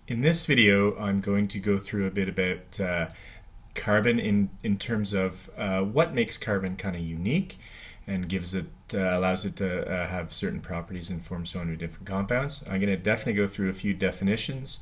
In this video, I'm going to go through a bit about carbon in terms of what makes carbon kind of unique and gives it allows it to have certain properties and form so many different compounds. I'm going to definitely go through a few definitions,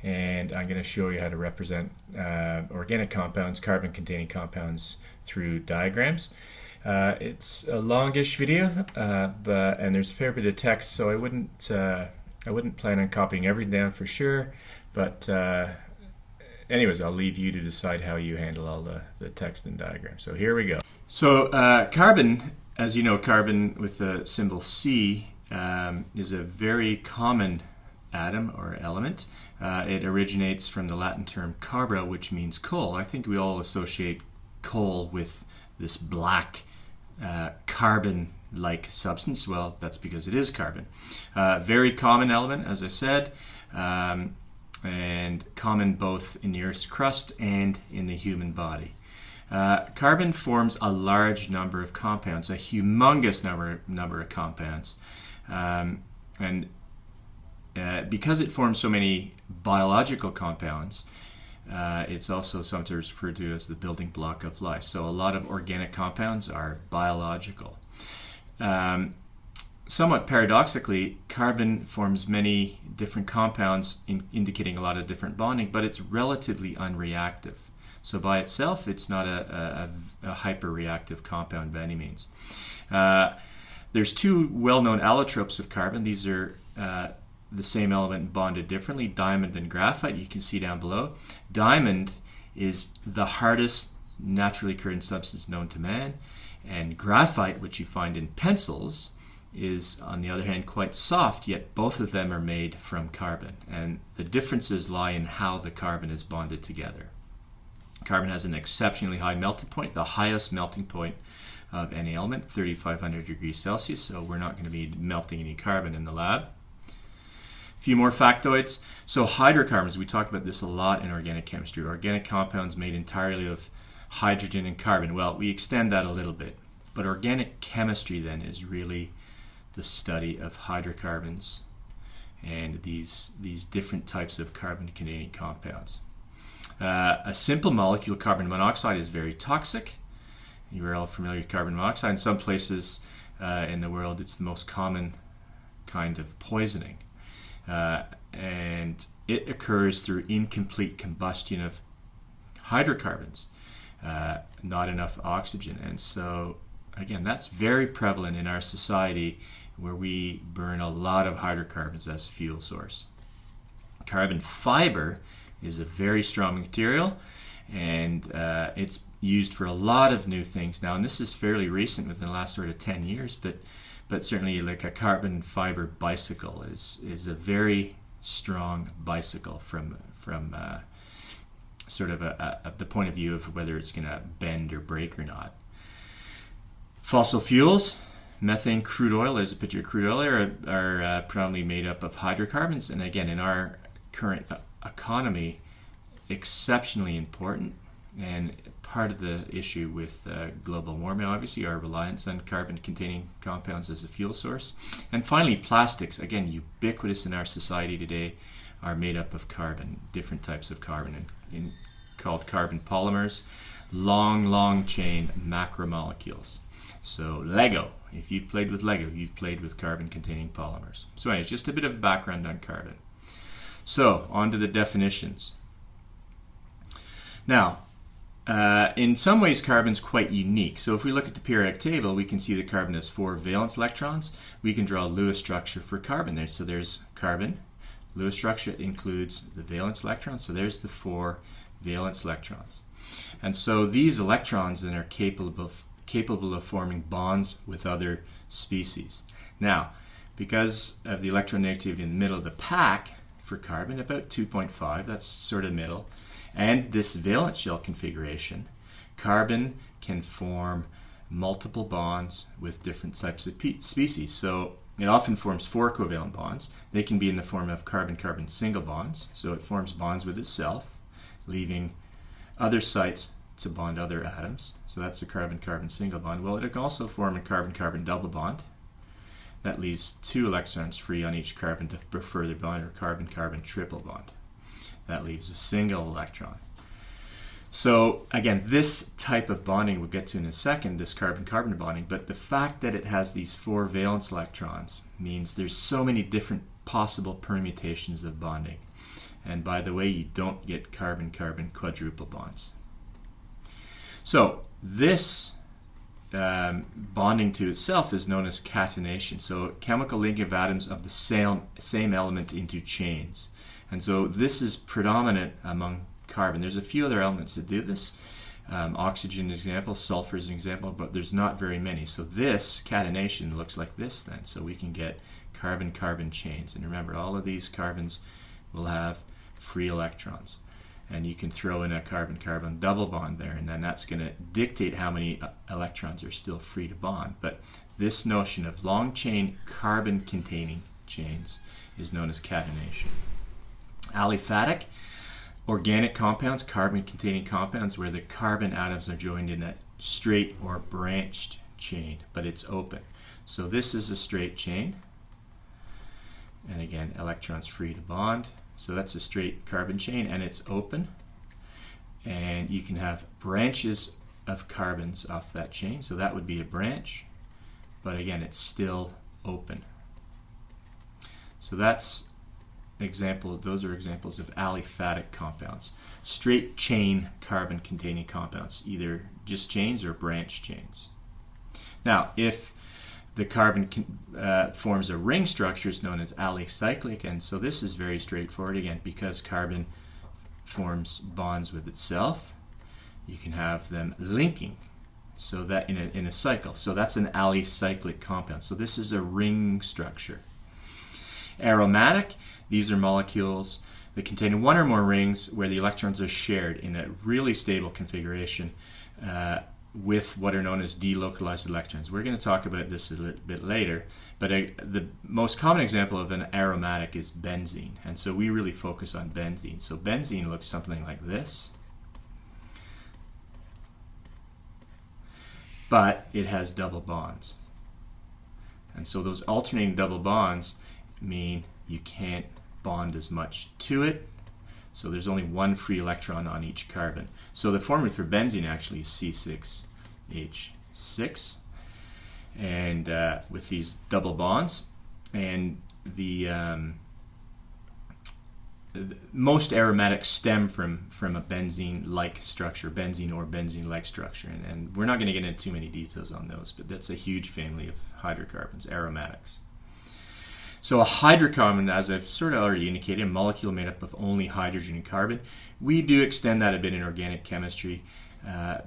and I'm going to show you how to represent organic compounds, carbon-containing compounds, through diagrams. It's a longish video, and there's a fair bit of text, so I wouldn't plan on copying everything down for sure, but anyways, I'll leave you to decide how you handle all the text and diagrams. So here we go. So carbon, as you know, carbon with the symbol C is a very common atom or element. It originates from the Latin term carbra, which means coal. I think we all associate coal with this black carbon-like substance. Well, that's because it is carbon. Very common element, as I said, and common both in the Earth's crust and in the human body. Carbon forms a large number of compounds, a humongous number of compounds, and because it forms so many biological compounds, it's also sometimes referred to as the building block of life. So a lot of organic compounds are biological. Somewhat paradoxically, carbon forms many different compounds indicating a lot of different bonding, but it's relatively unreactive. So by itself, it's not a hyperreactive compound by any means. There's two well-known allotropes of carbon. These are the same element bonded differently, diamond and graphite. You can see down below. Diamond is the hardest naturally occurring substance known to man, and graphite, which you find in pencils, is on the other hand quite soft, yet both of them are made from carbon, and the differences lie in how the carbon is bonded together. Carbon has an exceptionally high melting point, the highest melting point of any element, 3,500 degrees Celsius, so we're not going to be melting any carbon in the lab. A few more factoids. So hydrocarbons, we talk about this a lot in organic chemistry. Organic compounds made entirely of hydrogen and carbon. Well, we extend that a little bit, but organic chemistry then is really the study of hydrocarbons and these different types of carbon-containing compounds. A simple molecule, carbon monoxide, is very toxic. You are all familiar with carbon monoxide. In some places in the world, it's the most common kind of poisoning. And it occurs through incomplete combustion of hydrocarbons, not enough oxygen. And so, again, that's very prevalent in our society, where we burn a lot of hydrocarbons as fuel source. Carbon fiber is a very strong material, and it's used for a lot of new things now, and this is fairly recent within the last sort of 10 years, but certainly like a carbon fiber bicycle is a very strong bicycle from sort of the point of view of whether it's going to bend or break or not. Fossil fuels, methane, crude oil, there's a picture of crude oil there, are predominantly made up of hydrocarbons, and again, in our current economy, exceptionally important, and part of the issue with global warming, obviously, our reliance on carbon-containing compounds as a fuel source. And finally, plastics, again, ubiquitous in our society today, are made up of carbon, different types of carbon, called carbon polymers, long chain macromolecules. So Lego, if you've played with Lego, you've played with carbon-containing polymers. So anyways, just a bit of background on carbon. So, on to the definitions. Now, in some ways, carbon's quite unique. So if we look at the periodic table, we can see that carbon has 4 valence electrons. We can draw a Lewis structure for carbon there. So there's carbon. Lewis structure includes the valence electrons. So there's the 4 valence electrons. And so these electrons then are capable of forming bonds with other species. Now, because of the electronegativity in the middle of the pack for carbon, about 2.5, that's sort of middle, and this valence shell configuration, carbon can form multiple bonds with different types of species. So it often forms 4 covalent bonds. They can be in the form of carbon-carbon single bonds, so it forms bonds with itself, leaving other sites to bond other atoms. So that's a carbon-carbon single bond. Well, it can also form a carbon-carbon double bond. That leaves 2 electrons free on each carbon to further bond, or carbon-carbon triple bond. That leaves a single electron. So again, this type of bonding we'll get to in a second, this carbon-carbon bonding, but the fact that it has these 4 valence electrons means there's so many different possible permutations of bonding. And by the way, you don't get carbon-carbon quadruple bonds. So this bonding to itself is known as catenation. So chemical linking of atoms of the same element into chains. And so this is predominant among carbon. There's a few other elements that do this. Oxygen is an example, sulfur is an example, but there's not very many. So this catenation looks like this then. So we can get carbon-carbon chains. And remember, all of these carbons will have free electrons. And you can throw in a carbon-carbon double bond there, and then that's going to dictate how many electrons are still free to bond. But this notion of long chain carbon-containing chains is known as catenation. Aliphatic, organic compounds, carbon-containing compounds, where the carbon atoms are joined in a straight or branched chain, but it's open. So this is a straight chain, and again, electrons free to bond. So that's a straight carbon chain, and it's open. And you can have branches of carbons off that chain, so that would be a branch, but again, it's still open. So that's examples. Those are examples of aliphatic compounds, straight chain carbon-containing compounds, either just chains or branch chains. Now, if the carbon forms a ring structure, it's known as alicyclic, and so this is very straightforward again, because carbon forms bonds with itself. You can have them linking, so that in a cycle. So that's an alicyclic compound. So this is a ring structure. Aromatic, these are molecules that contain one or more rings where the electrons are shared in a really stable configuration with what are known as delocalized electrons. We're going to talk about this a little bit later, but the most common example of an aromatic is benzene, and so we really focus on benzene. So benzene looks something like this, but it has double bonds. And so those alternating double bonds mean you can't bond as much to it. So there's only one free electron on each carbon. So the formula for benzene actually is C6H6, and with these double bonds. And the most aromatics stem from a benzene-like structure, benzene or benzene-like structure. And we're not going to get into too many details on those, but that's a huge family of hydrocarbons, aromatics. So a hydrocarbon, as I've sort of already indicated, a molecule made up of only hydrogen and carbon. We do extend that a bit in organic chemistry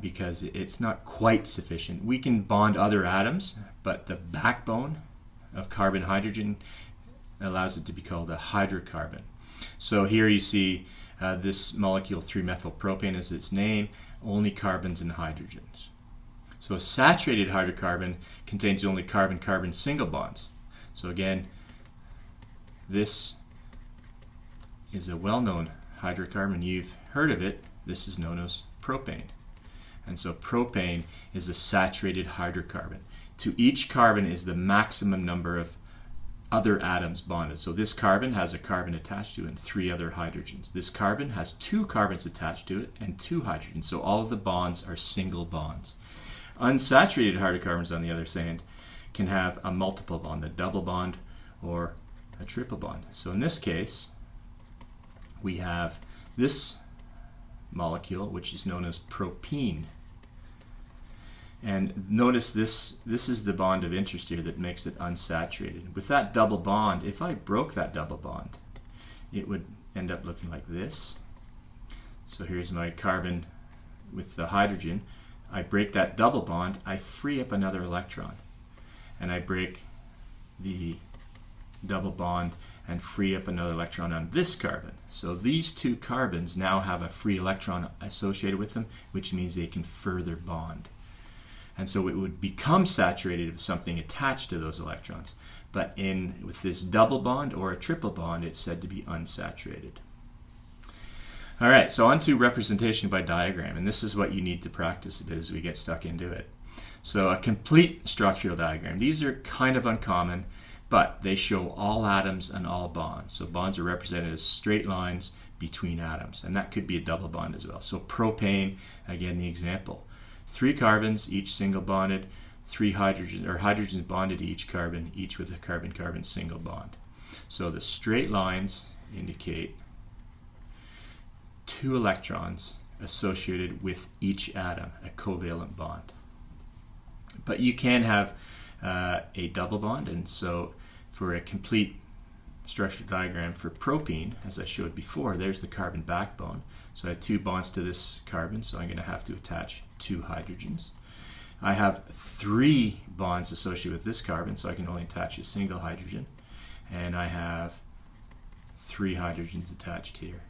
because it's not quite sufficient. We can bond other atoms, but the backbone of carbon-hydrogen allows it to be called a hydrocarbon. So here you see this molecule 3-methylpropane is its name, only carbons and hydrogens. So a saturated hydrocarbon contains only carbon-carbon single bonds. So again, this is a well-known hydrocarbon. You've heard of it. This is known as propane. And so propane is a saturated hydrocarbon. To each carbon is the maximum number of other atoms bonded. So this carbon has a carbon attached to it and 3 other hydrogens. This carbon has 2 carbons attached to it and 2 hydrogens. So all of the bonds are single bonds. Unsaturated hydrocarbons, on the other hand, can have a multiple bond, a double bond, or a triple bond. So in this case, we have this molecule, which is known as propene. And notice this is the bond of interest here that makes it unsaturated. With that double bond, if I broke that double bond, it would end up looking like this. So here's my carbon with the hydrogen. I break that double bond, I free up another electron. And I break the double bond and free up another electron on this carbon. So these 2 carbons now have a free electron associated with them, which means they can further bond. And so it would become saturated with something attached to those electrons. But with this double bond or a triple bond, it's said to be unsaturated. All right, so on to representation by diagram, and this is what you need to practice a bit as we get stuck into it. So a complete structural diagram. These are kind of uncommon, but they show all atoms and all bonds. So bonds are represented as straight lines between atoms, and that could be a double bond as well. So propane, again the example, 3 carbons, each single bonded, 3 hydrogens bonded to each carbon, each with a carbon-carbon single bond. So the straight lines indicate 2 electrons associated with each atom, a covalent bond. But you can have a double bond, and so for a complete structural diagram for propene, as I showed before, there's the carbon backbone. So I have 2 bonds to this carbon, so I'm going to have to attach 2 hydrogens. I have 3 bonds associated with this carbon, so I can only attach a single hydrogen. And I have 3 hydrogens attached here.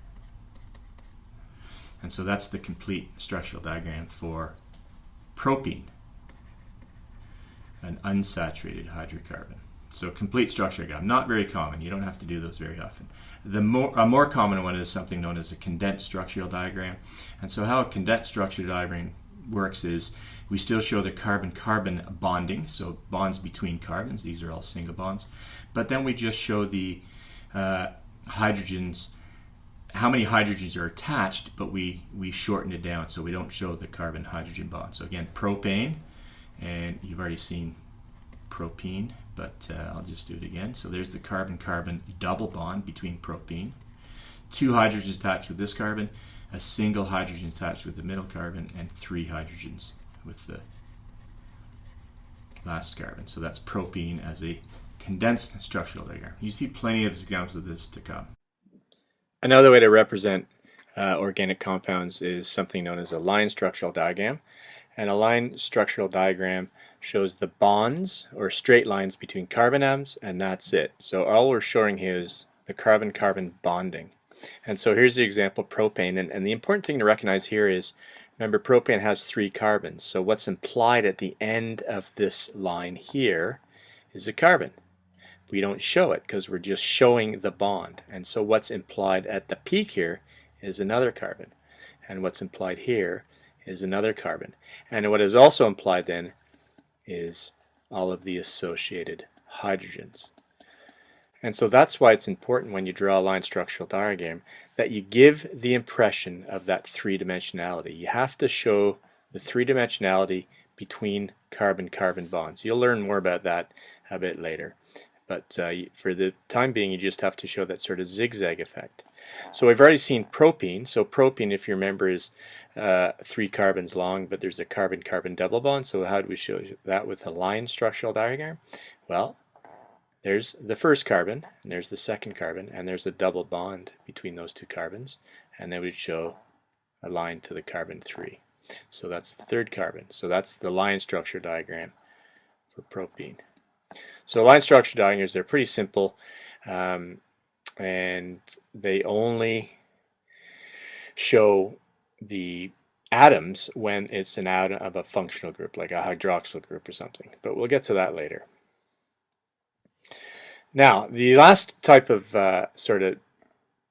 And so that's the complete structural diagram for propene, an unsaturated hydrocarbon. So complete structure diagram, not very common. You don't have to do those very often. A more common one is something known as a condensed structural diagram. And so how a condensed structural diagram works is we still show the carbon-carbon bonding, so bonds between carbons. These are all single bonds. But then we just show the hydrogens, how many hydrogens are attached, but we shorten it down so we don't show the carbon-hydrogen bond. So again, propane, and you've already seen propene, but I'll just do it again. So there's the carbon-carbon double bond between propene. 2 hydrogens attached with this carbon, a single hydrogen attached with the middle carbon, and 3 hydrogens with the last carbon. So that's propene as a condensed structural diagram. You see plenty of examples of this to come. Another way to represent organic compounds is something known as a line structural diagram. And a line structural diagram shows the bonds or straight lines between carbon atoms, and that's it. So all we're showing here is the carbon-carbon bonding. And so here's the example, propane. And the important thing to recognize here is, remember, propane has 3 carbons. So what's implied at the end of this line here is a carbon. We don't show it because we're just showing the bond. And so what's implied at the peak here is another carbon. And what's implied here is another carbon. And what is also implied then is all of the associated hydrogens. And so that's why it's important when you draw a line structural diagram that you give the impression of that 3-dimensionality. You have to show the 3-dimensionality between carbon-carbon bonds. You'll learn more about that a bit later. But for the time being, you just have to show that sort of zigzag effect. So we've already seen propene. So propene, if you remember, is 3 carbons long, but there's a carbon-carbon double bond. So how do we show that with a line structural diagram? Well, there's the first carbon, and there's the second carbon, and there's a double bond between those 2 carbons. And then we'd show a line to the carbon 3. So that's the third carbon. So that's the line structure diagram for propene. So line structure diagrams, they're pretty simple, and they only show the atoms when it's an atom of a functional group, like a hydroxyl group or something. But we'll get to that later. Now, the last type of sort of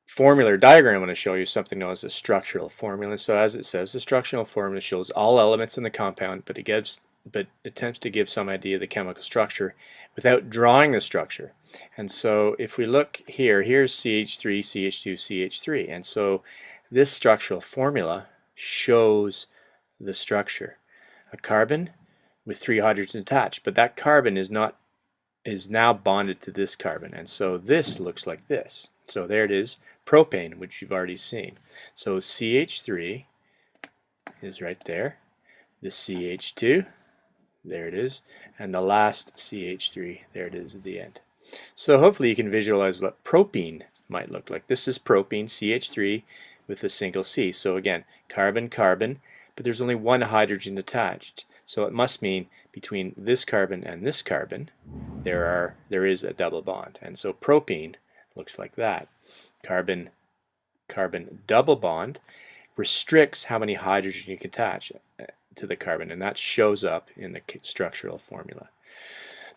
formula diagram I want to show you is something known as a structural formula. So as it says, the structural formula shows all elements in the compound, but attempts to give some idea of the chemical structure without drawing the structure. And so if we look here, here's CH3, CH2, CH3. And so this structural formula shows the structure. A carbon with 3 hydrogens attached, but that carbon is now bonded to this carbon. And so this looks like this. So there it is, propane, which you've already seen. So CH3 is right there. The CH2, there it is, and the last CH3, there it is at the end. So hopefully you can visualize what propene might look like. This is propene, CH3, with a single C. So again, carbon-carbon, but there's only 1 hydrogen attached. So it must mean between this carbon and this carbon, there is a double bond. And so propene looks like that. Carbon-carbon double bond restricts how many hydrogen you can attach to the carbon, and that shows up in the structural formula.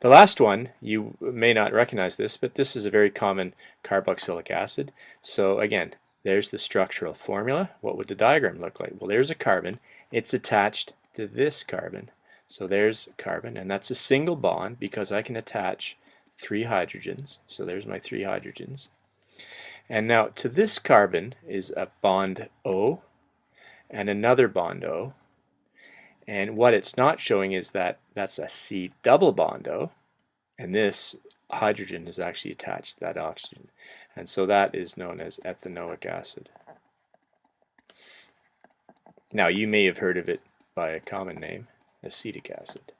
The last one, you may not recognize this, but this is a very common carboxylic acid. So again, there's the structural formula. What would the diagram look like? Well, there's a carbon. It's attached to this carbon. So there's carbon, and that's a single bond because I can attach 3 hydrogens. So there's my 3 hydrogens. And now to this carbon is a bond O and another bond O. And what it's not showing is that that's a C double bond O, and this hydrogen is actually attached to that oxygen. And so that is known as ethanoic acid. Now you may have heard of it by a common name, acetic acid.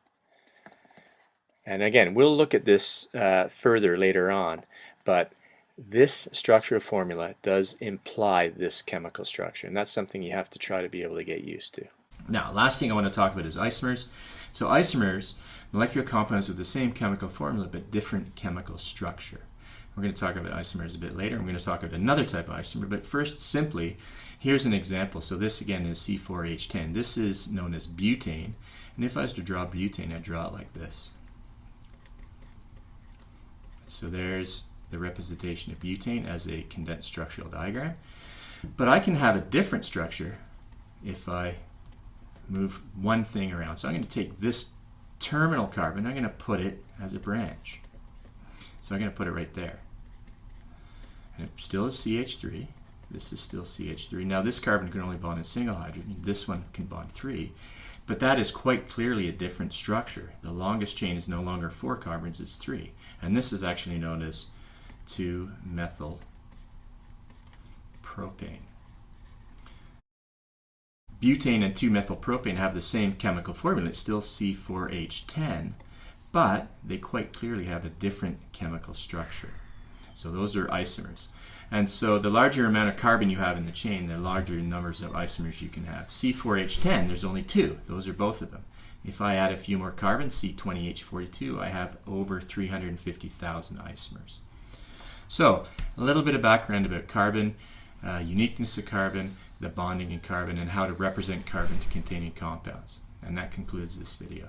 And again, we'll look at this further later on, but this structural formula does imply this chemical structure, and that's something you have to try to be able to get used to. Now, last thing I want to talk about is isomers. So isomers, molecular compounds with the same chemical formula but different chemical structure. We're going to talk about isomers a bit later. I'm going to talk about another type of isomer, but first, simply, here's an example. So this again is C4H10. This is known as butane, and if I was to draw butane, I'd draw it like this. So there's the representation of butane as a condensed structural diagram. But I can have a different structure if I move one thing around. So I'm going to take this terminal carbon, I'm going to put it as a branch. So I'm going to put it right there. And it still is CH3. This is still CH3. Now this carbon can only bond a single hydrogen. This one can bond 3. But that is quite clearly a different structure. The longest chain is no longer 4 carbons, it's 3. And this is actually known as 2-methyl propane. Butane and 2-methylpropane have the same chemical formula. It's still C4H10, but they quite clearly have a different chemical structure. So those are isomers. And so the larger amount of carbon you have in the chain, the larger numbers of isomers you can have. C4H10, there's only 2. Those are both of them. If I add a few more carbons, C20H42, I have over 350,000 isomers. So a little bit of background about carbon, uniqueness of carbon, the bonding in carbon, and how to represent carbon to containing compounds. And that concludes this video.